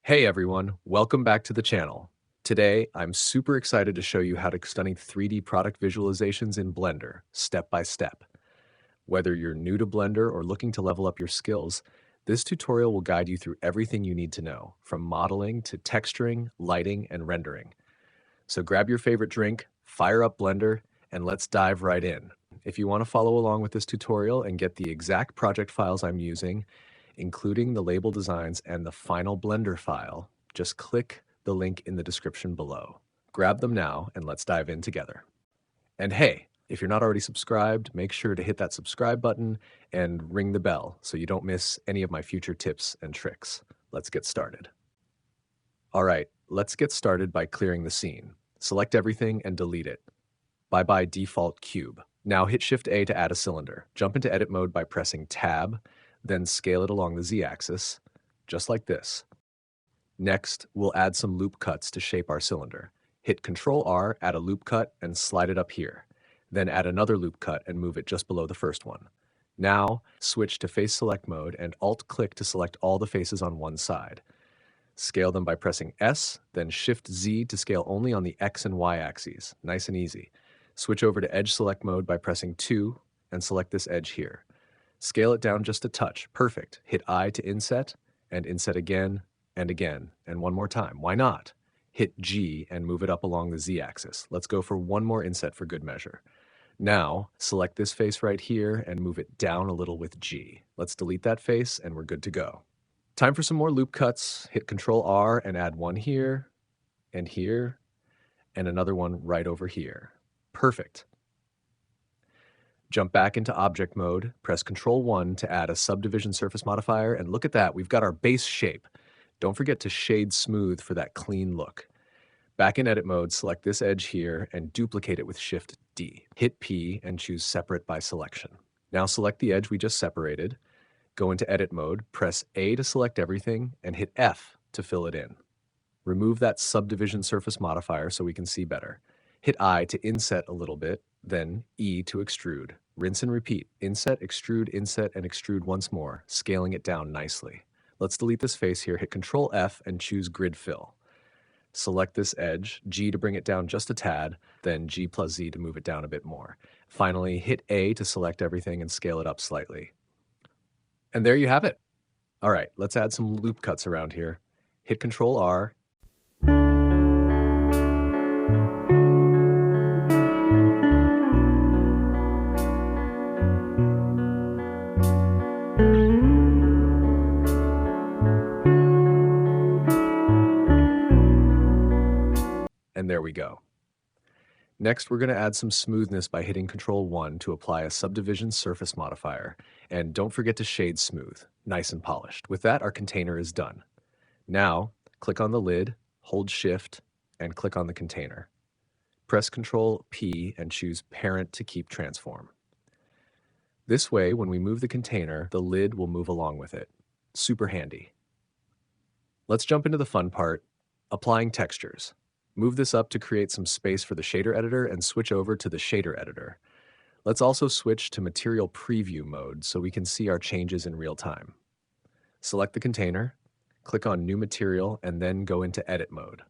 Hey everyone, welcome back to the channel. Today, I'm super excited to show you how to stunning 3D product visualizations in Blender, step by step. Whether you're new to Blender or looking to level up your skills, this tutorial will guide you through everything you need to know, from modeling to texturing, lighting, and rendering. So grab your favorite drink, fire up Blender, and let's dive right in. If you want to follow along with this tutorial and get the exact project files I'm using, including the label designs and the final Blender file, just click the link in the description below. Grab them now and let's dive in together. And hey, if you're not already subscribed, make sure to hit that subscribe button and ring the bell so you don't miss any of my future tips and tricks. Let's get started. All right, let's get started by clearing the scene. Select everything and delete it. Bye-bye default cube. Now hit Shift-A to add a cylinder. Jump into edit mode by pressing Tab, then scale it along the Z-axis, just like this. Next, we'll add some loop cuts to shape our cylinder. Hit Ctrl-R, add a loop cut, and slide it up here. Then add another loop cut and move it just below the first one. Now, switch to Face Select mode and Alt-click to select all the faces on one side. Scale them by pressing S, then Shift-Z to scale only on the X and Y axes. Nice and easy. Switch over to Edge Select mode by pressing 2 and select this edge here. Scale it down just a touch. Perfect. Hit I to inset, and inset again, and one more time. Why not? Hit G and move it up along the Z-axis. Let's go for one more inset for good measure. Now, select this face right here and move it down a little with G. Let's delete that face and we're good to go. Time for some more loop cuts. Hit Ctrl-R and add one here, and another one right over here. Perfect. Jump back into object mode, press Ctrl-1 to add a subdivision surface modifier, and look at that, we've got our base shape. Don't forget to shade smooth for that clean look. Back in edit mode, select this edge here and duplicate it with Shift-D. Hit P and choose Separate by Selection. Now select the edge we just separated, go into edit mode, press A to select everything, and hit F to fill it in. Remove that subdivision surface modifier so we can see better. Hit I to inset a little bit, then E to extrude. Rinse and repeat. Inset, and extrude once more, scaling it down nicely. Let's delete this face here, hit Ctrl F and choose Grid Fill. Select this edge, G to bring it down just a tad, then G plus Z to move it down a bit more. Finally, hit A to select everything and scale it up slightly. And there you have it. All right, let's add some loop cuts around here. Hit Ctrl R. And there we go. Next, we're going to add some smoothness by hitting Ctrl-1 to apply a subdivision surface modifier. And don't forget to shade smooth, nice and polished. With that, our container is done. Now, click on the lid, hold Shift, and click on the container. Press Ctrl-P and choose Parent to keep transform. This way, when we move the container, the lid will move along with it. Super handy. Let's jump into the fun part, applying textures. Move this up to create some space for the shader editor and switch over to the shader editor. Let's also switch to material preview mode so we can see our changes in real time. Select the container, click on new material, and then go into edit mode.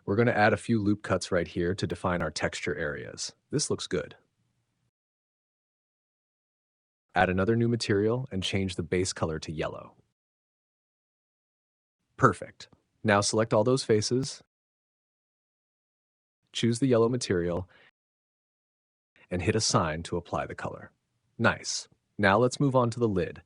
We're going to add a few loop cuts right here to define our texture areas. This looks good. Add another new material and change the base color to yellow. Perfect. Now select all those faces, choose the yellow material, and hit Assign to apply the color. Nice. Now let's move on to the lid.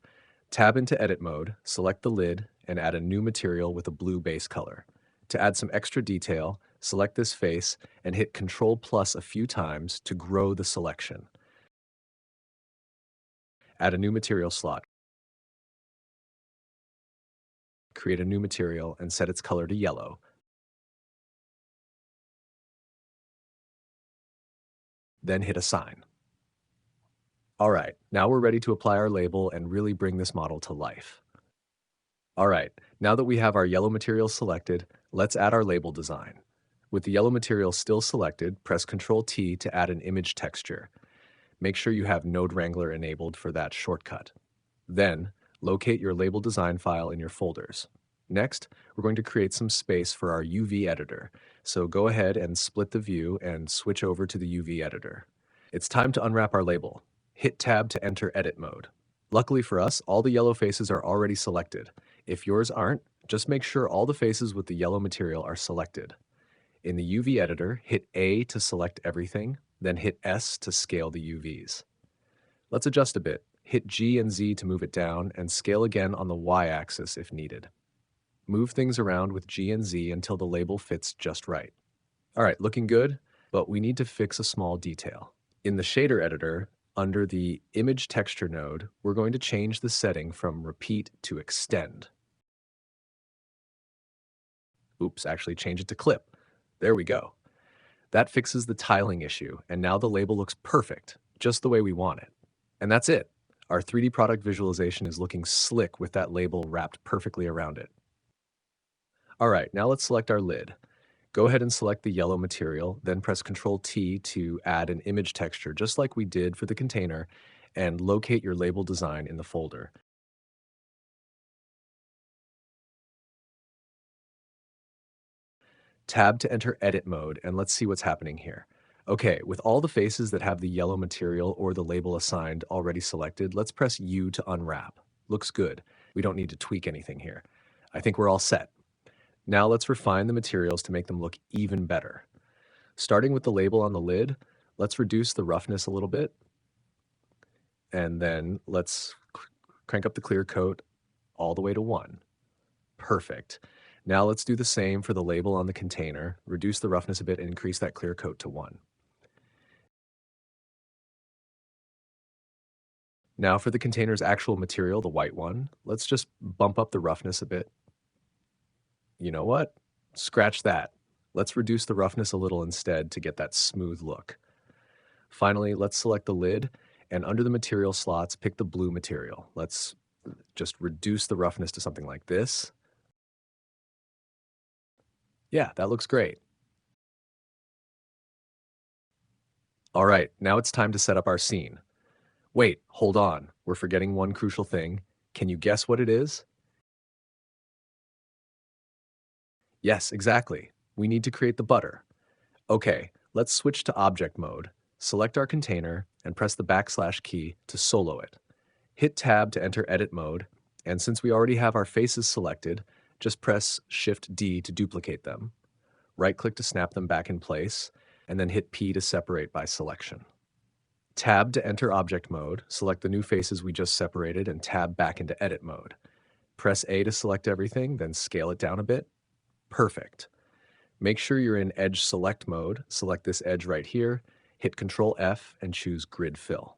Tab into edit mode, select the lid, and add a new material with a blue base color. To add some extra detail, select this face and hit Ctrl+ a few times to grow the selection. Add a new material slot. Create a new material and set its color to yellow. Then hit Assign. All right, now we're ready to apply our label and really bring this model to life. All right, now that we have our yellow material selected, let's add our label design. With the yellow material still selected, press Ctrl-T to add an image texture. Make sure you have Node Wrangler enabled for that shortcut. Then, locate your label design file in your folders. Next, we're going to create some space for our UV editor. So go ahead and split the view and switch over to the UV editor. It's time to unwrap our label. Hit Tab to enter edit mode. Luckily for us, all the yellow faces are already selected. If yours aren't, just make sure all the faces with the yellow material are selected. In the UV editor, hit A to select everything, then hit S to scale the UVs. Let's adjust a bit. Hit G and Z to move it down, and scale again on the Y-axis if needed. Move things around with G and Z until the label fits just right. All right, looking good, but we need to fix a small detail. In the shader editor, under the image texture node, we're going to change the setting from repeat to extend. Oops, actually change it to clip. There we go. That fixes the tiling issue, and now the label looks perfect, just the way we want it. And that's it. Our 3D product visualization is looking slick with that label wrapped perfectly around it. All right, now let's select our lid. Go ahead and select the yellow material, then press Ctrl T to add an image texture, just like we did for the container, and locate your label design in the folder. Tab to enter edit mode, and let's see what's happening here. Okay, with all the faces that have the yellow material or the label assigned already selected, let's press U to unwrap. Looks good. We don't need to tweak anything here. I think we're all set. Now let's refine the materials to make them look even better. Starting with the label on the lid, let's reduce the roughness a little bit. And then let's crank up the clear coat all the way to 1. Perfect. Now let's do the same for the label on the container. Reduce the roughness a bit and increase that clear coat to 1. Now for the container's actual material, the white one, let's just bump up the roughness a bit. You know what? Scratch that. Let's reduce the roughness a little instead to get that smooth look. Finally, let's select the lid, and under the material slots, pick the blue material. Let's just reduce the roughness to something like this. Yeah, that looks great. All right, now it's time to set up our scene. Wait, hold on. We're forgetting one crucial thing. Can you guess what it is? Yes, exactly. We need to create the butter. Okay, let's switch to object mode. Select our container and press the backslash key to solo it. Hit Tab to enter edit mode, and since we already have our faces selected, just press Shift D to duplicate them. Right-click to snap them back in place, and then hit P to separate by selection. Tab to enter object mode, select the new faces we just separated, and tab back into edit mode. Press A to select everything, then scale it down a bit. Perfect. Make sure you're in edge select mode, select this edge right here, hit Ctrl F and choose grid fill.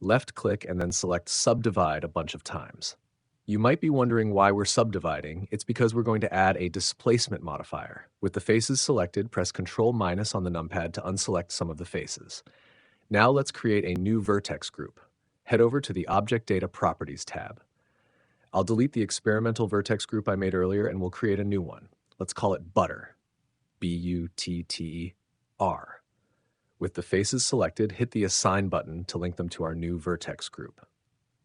Left click and then select subdivide a bunch of times. You might be wondering why we're subdividing. It's because we're going to add a displacement modifier. With the faces selected, press Ctrl- on the numpad to unselect some of the faces. Now let's create a new vertex group. Head over to the Object Data Properties tab. I'll delete the experimental vertex group I made earlier and we'll create a new one. Let's call it Butter. B-U-T-T-R. With the faces selected, hit the Assign button to link them to our new vertex group.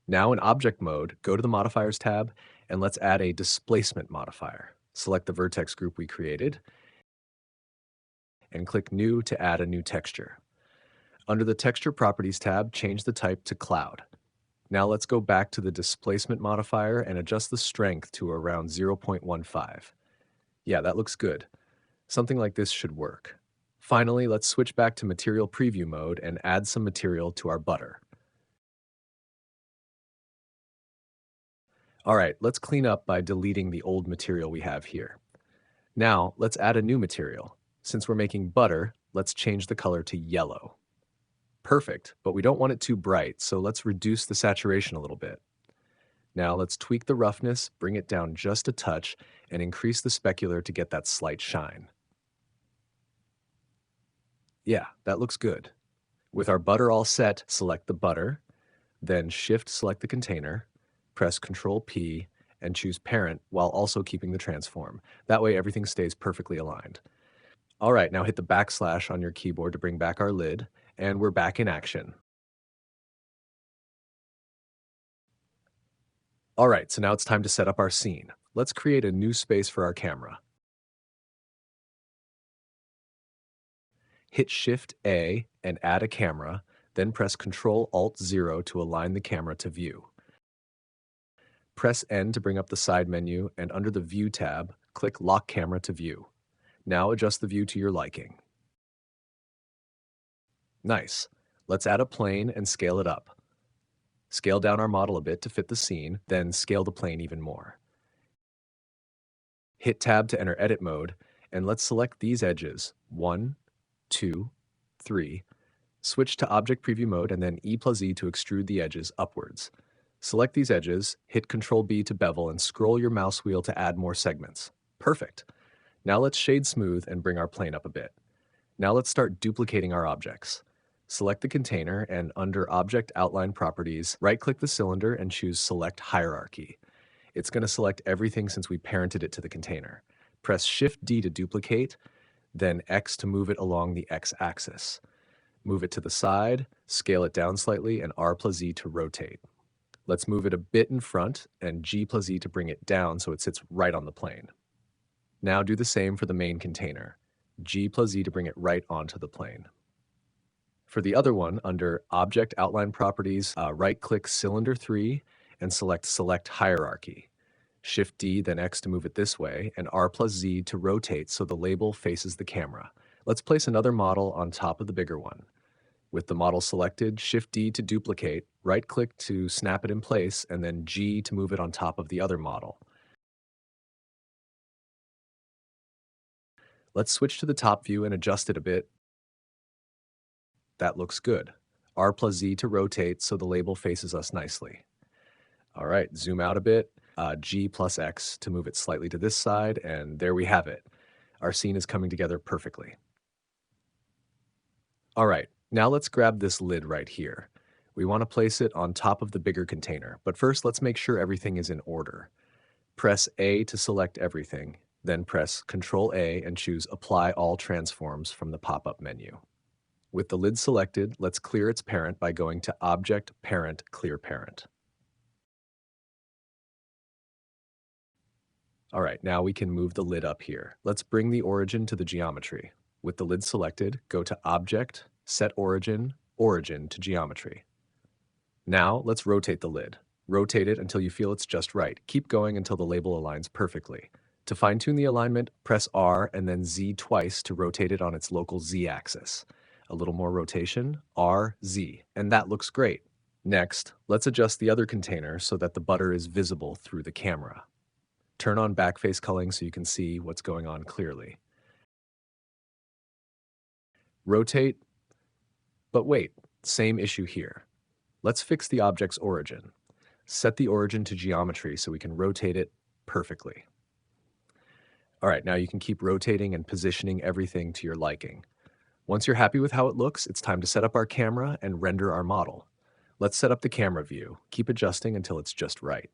Now in Object Mode, go to the Modifiers tab and let's add a Displacement modifier. Select the vertex group we created and click New to add a new texture. Under the Texture Properties tab, change the type to Cloud. Now let's go back to the Displacement modifier and adjust the strength to around 0.15. Yeah, that looks good. Something like this should work. Finally, let's switch back to Material Preview mode and add some material to our butter. All right, let's clean up by deleting the old material we have here. Now, let's add a new material. Since we're making butter, let's change the color to yellow. Perfect, but we don't want it too bright, so let's reduce the saturation a little bit. Now let's tweak the roughness, bring it down just a touch, and increase the specular to get that slight shine. Yeah, that looks good. With our butter all set, select the butter, then Shift-select the container, press Ctrl-P, and choose Parent while also keeping the transform. That way everything stays perfectly aligned. All right, now hit the backslash on your keyboard to bring back our lid, and we're back in action. All right, so now it's time to set up our scene. Let's create a new space for our camera. Hit Shift-A and add a camera, then press Ctrl-Alt-0 to align the camera to view. Press N to bring up the side menu, and under the View tab, click Lock Camera to View. Now adjust the view to your liking. Nice. Let's add a plane and scale it up. Scale down our model a bit to fit the scene, then scale the plane even more. Hit Tab to enter edit mode, and let's select these edges, 1, 2, 3. Switch to object preview mode and then E+E to extrude the edges upwards. Select these edges, hit Ctrl-B to bevel, and scroll your mouse wheel to add more segments. Perfect. Now let's shade smooth and bring our plane up a bit. Now let's start duplicating our objects. Select the container and under Object Outline Properties, right-click the cylinder and choose Select Hierarchy. It's going to select everything since we parented it to the container. Press Shift-D to duplicate, then X to move it along the X-axis. Move it to the side, scale it down slightly, and R+Z to rotate. Let's move it a bit in front and G+E to bring it down so it sits right on the plane. Now do the same for the main container. G+E to bring it right onto the plane. For the other one, under Object Outline Properties, right-click Cylinder 3 and select Select Hierarchy. Shift-D, then X to move it this way, and R+Z to rotate so the label faces the camera. Let's place another model on top of the bigger one. With the model selected, Shift-D to duplicate, right-click to snap it in place, and then G to move it on top of the other model. Let's switch to the top view and adjust it a bit. That looks good. R+Z to rotate so the label faces us nicely. All right, zoom out a bit. G+X to move it slightly to this side, and there we have it. Our scene is coming together perfectly. All right, now let's grab this lid right here. We want to place it on top of the bigger container, but first let's make sure everything is in order. Press A to select everything, then press Ctrl-A and choose Apply All Transforms from the pop-up menu. With the lid selected, let's clear its parent by going to Object, Parent, Clear Parent. All right, now we can move the lid up here. Let's bring the origin to the geometry. With the lid selected, go to Object, Set Origin, Origin to Geometry. Now let's rotate the lid. Rotate it until you feel it's just right. Keep going until the label aligns perfectly. To fine-tune the alignment, press R and then Z twice to rotate it on its local Z axis. A little more rotation, R, Z, and that looks great. Next, let's adjust the other container so that the butter is visible through the camera. Turn on backface culling so you can see what's going on clearly. Rotate, but wait, same issue here. Let's fix the object's origin. Set the origin to geometry so we can rotate it perfectly. All right, now you can keep rotating and positioning everything to your liking. Once you're happy with how it looks, it's time to set up our camera and render our model. Let's set up the camera view. Keep adjusting until it's just right.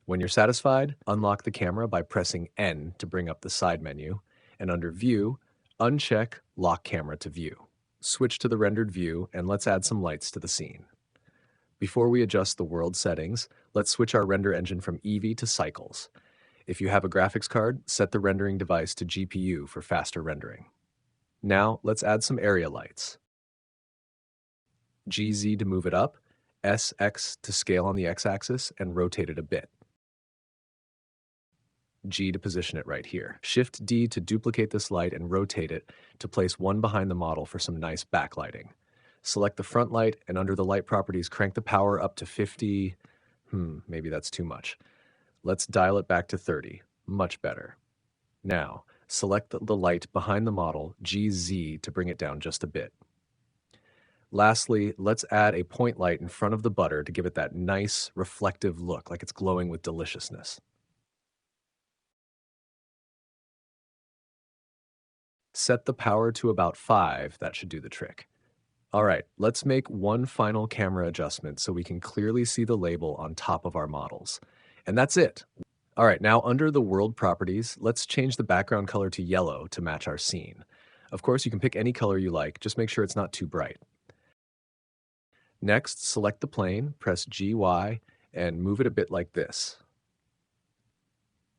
When you're satisfied, unlock the camera by pressing N to bring up the side menu, and under View, uncheck Lock Camera to View. Switch to the rendered view, and let's add some lights to the scene. Before we adjust the world settings, let's switch our render engine from Eevee to Cycles. If you have a graphics card, set the rendering device to GPU for faster rendering. Now, let's add some area lights. GZ to move it up, SX to scale on the X-axis and rotate it a bit. G to position it right here. Shift-D to duplicate this light and rotate it to place one behind the model for some nice backlighting. Select the front light and under the light properties, crank the power up to 50. Maybe that's too much. Let's dial it back to 30. Much better. Now, select the light behind the model, GZ, to bring it down just a bit. Lastly, let's add a point light in front of the butter to give it that nice reflective look, like it's glowing with deliciousness. Set the power to about 5, that should do the trick. All right, let's make one final camera adjustment so we can clearly see the label on top of our models. And that's it. All right, now under the world properties, let's change the background color to yellow to match our scene. Of course, you can pick any color you like, just make sure it's not too bright. Next, select the plane, press GY, and move it a bit like this.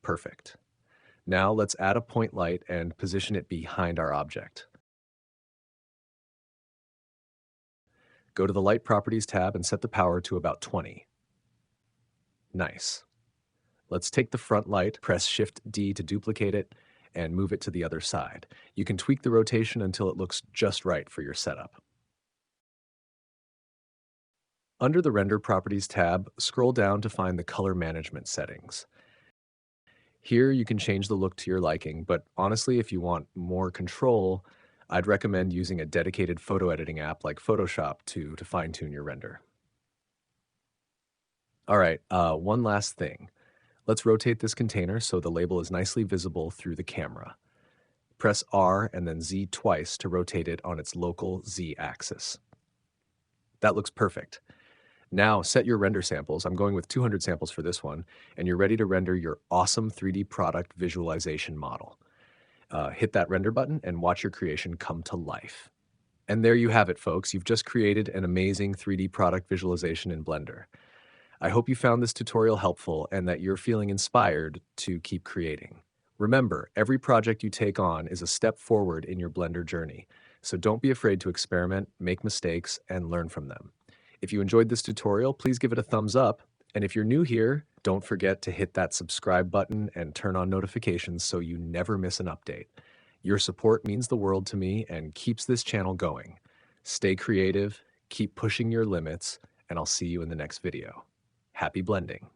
Perfect. Now let's add a point light and position it behind our object. Go to the Light Properties tab and set the power to about 20. Nice. Let's take the front light, press Shift-D to duplicate it, and move it to the other side. You can tweak the rotation until it looks just right for your setup. Under the Render Properties tab, scroll down to find the Color Management settings. Here you can change the look to your liking, but honestly, if you want more control, I'd recommend using a dedicated photo editing app like Photoshop to fine-tune your render. All right, one last thing. Let's rotate this container so the label is nicely visible through the camera. Press R and then Z twice to rotate it on its local Z axis. That looks perfect. Now set your render samples. I'm going with 200 samples for this one, and you're ready to render your awesome 3D product visualization model. Hit that render button and watch your creation come to life. And there you have it, folks. You've just created an amazing 3D product visualization in Blender. I hope you found this tutorial helpful and that you're feeling inspired to keep creating. Remember, every project you take on is a step forward in your Blender journey, so don't be afraid to experiment, make mistakes, and learn from them. If you enjoyed this tutorial, please give it a thumbs up, and if you're new here, don't forget to hit that subscribe button and turn on notifications so you never miss an update. Your support means the world to me and keeps this channel going. Stay creative, keep pushing your limits, and I'll see you in the next video. Happy blending.